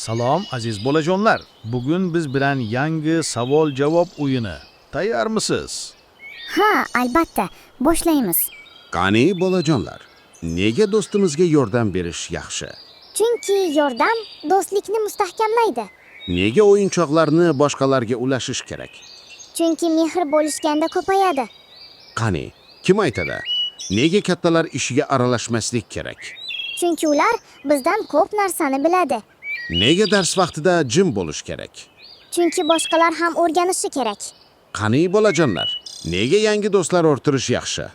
Salom aziz bolajonlar. Bugun biz bilan yangi savol-javob o'yini. Tayyormisiz? Ha, albatta. Boshlaymiz. Qani bolajonlar, nega do'stimizga yordam berish yaxshi? Chunki yordam do'stlikni mustahkamlaydi. Nega o'yinchoqlarni boshqalarga ulashish kerak? Chunki mehr bo'lishganda ko'payadi. Qani, kim aytadi? Nega kattalar ishiga aralashmaslik kerak? Chunki ular bizdan ko'p narsani biladi. Nega dars vaqtida jim bo'lish kerak? Chunki boshqalar ham o'rganishi kerak. Qani bolajonlar, nega yangi do'stlar o'rtirish yaxshi?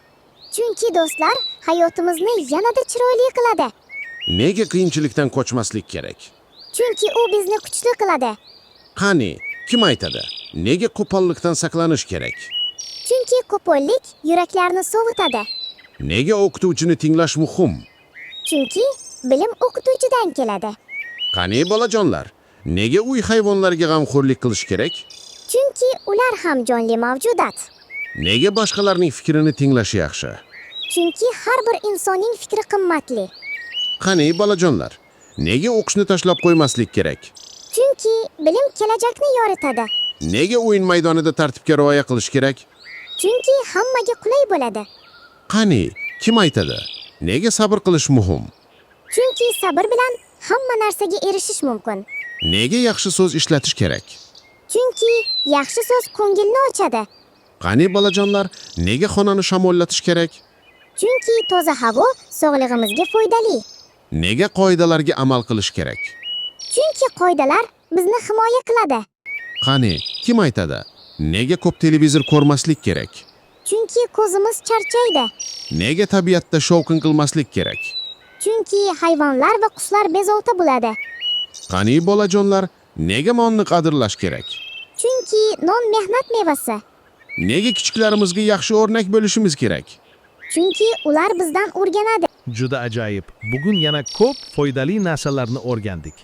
Chunki do'stlar hayotimizni yanada chiroyli qiladi. Nega qiyinchilikdan qochmaslik kerak? Chunki u bizni kuchli qiladi. Qani, kim aytadi? Nega qo'pollikdan saqlanish kerak? Chunki qo'pollik yuraklarni sovutadi. Nega o'qituvchini tinglash muhim? Chunki bilim o'qituvchidan keladi. Qani bolajonlar, nega uy hayvonlariga g'amxo'rlik qilish kerak? Chunki ular ham jonli mavjudot. Nega boshqalarning fikrini tinglash yaxshi? Chunki har bir insonning fikri qimmatli. Qani bolajonlar, nega o'qishni tashlab qo'ymaslik kerak? Chunki bilim kelajakni yoritadi. Nega o'yin maydonida tartibga rioya qilish kerak? Chunki hammaga qulay bo'ladi. Qani, kim aytadi? Nega sabr qilish muhim? Chunki sabr bilan hamma narsaga erishish mumkin. Nega yaxshi so'z ishlatish kerak? Chunki yaxshi so'z ko'ngilni ochadi. Qani bolajonlar, nega xonani shamollatish kerak? Chunki toza havo sog'lig'imizga foydali. Nega qoidalarga amal qilish kerak? Chunki qoidalar bizni himoya qiladi. Qani, kim aytadi? Nega ko'p televizor ko'rmaslik kerak? Chunki ko'zimiz charchaydi. Nega tabiatda shovqin qilmaslik kerak? Chunki hayvonlar va qushlar bezovta bo'ladi. Qani bolajonlar, nega nonni qadrlash kerak? Chunki non mehnat mevasi. Nega kichiklarimizga yaxshi o'rnak bo'lishimiz kerak? Chunki ular bizdan o'rganadi. Juda ajoyib. Bugun yana ko'p foydali narsalarni o'rgandik.